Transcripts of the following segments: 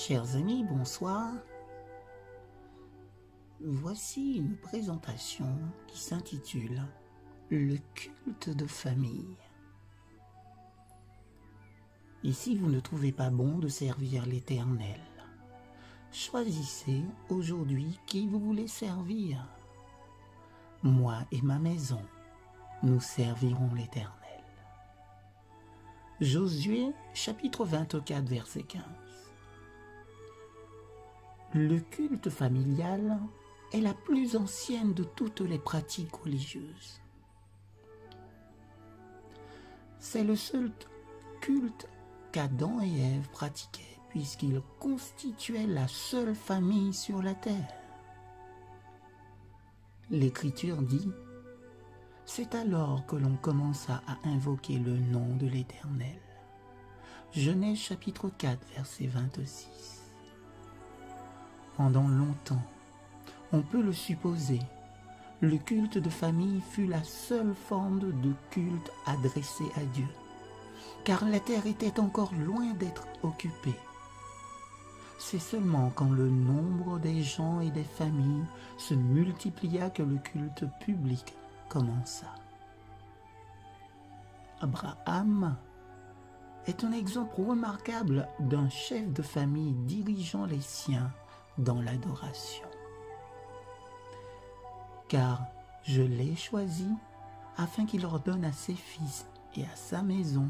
Chers amis, bonsoir. Voici une présentation qui s'intitule « Le culte de famille ». Et si vous ne trouvez pas bon de servir l'Éternel, choisissez aujourd'hui qui vous voulez servir. Moi et ma maison, nous servirons l'Éternel. Josué, chapitre 24, verset 15. Le culte familial est la plus ancienne de toutes les pratiques religieuses. C'est le seul culte qu'Adam et Ève pratiquaient puisqu'ils constituaient la seule famille sur la terre. L'Écriture dit « C'est alors que l'on commença à invoquer le nom de l'Éternel. » Genèse chapitre 4, verset 26. Pendant longtemps, on peut le supposer, le culte de famille fut la seule forme de culte adressée à Dieu, car la terre était encore loin d'être occupée. C'est seulement quand le nombre des gens et des familles se multiplia que le culte public commença. Abraham est un exemple remarquable d'un chef de famille dirigeant les siens dans l'adoration. Car je l'ai choisi afin qu'il ordonne à ses fils et à sa maison,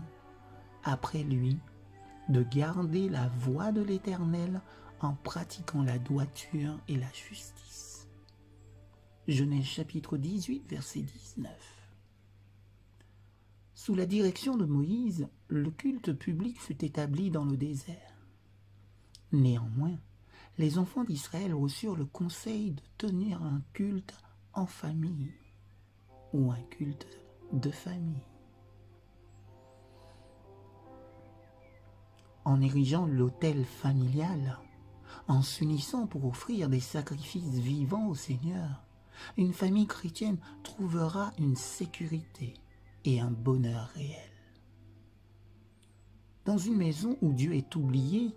après lui, de garder la voie de l'Éternel en pratiquant la droiture et la justice. Genèse chapitre 18, verset 19. Sous la direction de Moïse, le culte public fut établi dans le désert. Néanmoins, les enfants d'Israël reçurent le conseil de tenir un culte en famille ou un culte de famille. En érigeant l'autel familial, en s'unissant pour offrir des sacrifices vivants au Seigneur, une famille chrétienne trouvera une sécurité et un bonheur réel. Dans une maison où Dieu est oublié,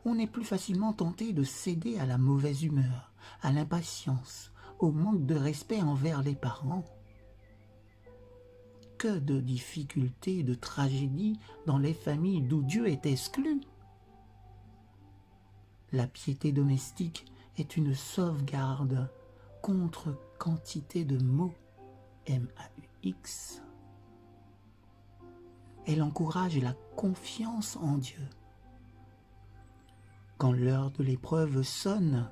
on est plus facilement tenté de céder à la mauvaise humeur, à l'impatience, au manque de respect envers les parents. Que de difficultés, de tragédies dans les familles d'où Dieu est exclu. La piété domestique est une sauvegarde contre quantité de maux, M-A-U-X. Elle encourage la confiance en Dieu. Quand l'heure de l'épreuve sonne,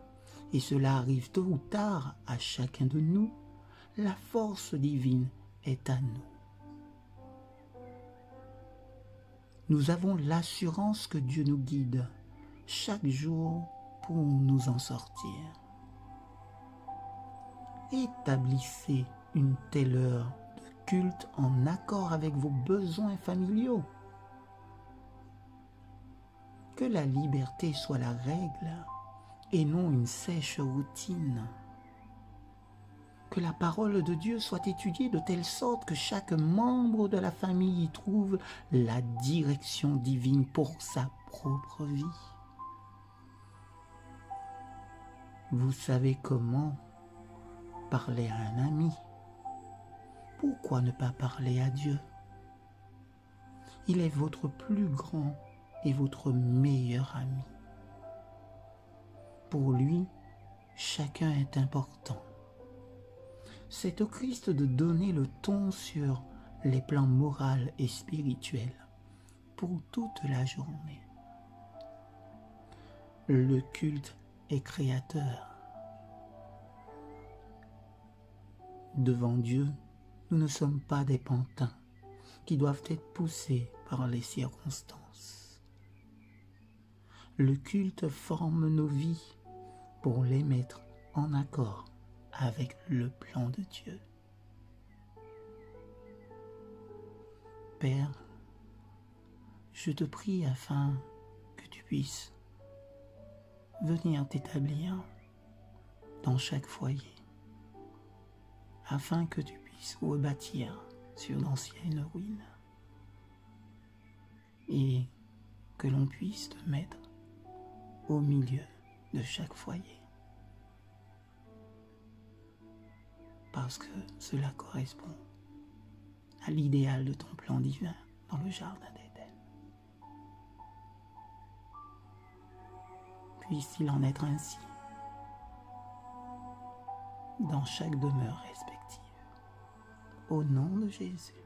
et cela arrive tôt ou tard à chacun de nous, la force divine est à nous. Nous avons l'assurance que Dieu nous guide chaque jour pour nous en sortir. Établissez une telle heure de culte en accord avec vos besoins familiaux. Que la liberté soit la règle et non une sèche routine. Que la parole de Dieu soit étudiée de telle sorte que chaque membre de la famille y trouve la direction divine pour sa propre vie. Vous savez comment parler à un ami. Pourquoi ne pas parler à Dieu? Il est votre plus grand et votre meilleur ami. Pour lui, chacun est important. C'est au Christ de donner le ton sur les plans moral et spirituels pour toute la journée. Le culte est créateur. Devant Dieu, nous ne sommes pas des pantins qui doivent être poussés par les circonstances. Le culte forme nos vies pour les mettre en accord avec le plan de Dieu. Père, je te prie afin que tu puisses venir t'établir dans chaque foyer, afin que tu puisses rebâtir sur d'anciennes ruines et que l'on puisse te mettre au milieu de chaque foyer. Parce que cela correspond à l'idéal de ton plan divin dans le jardin d'Éden. Puisse-t-il en être ainsi dans chaque demeure respective. Au nom de Jésus.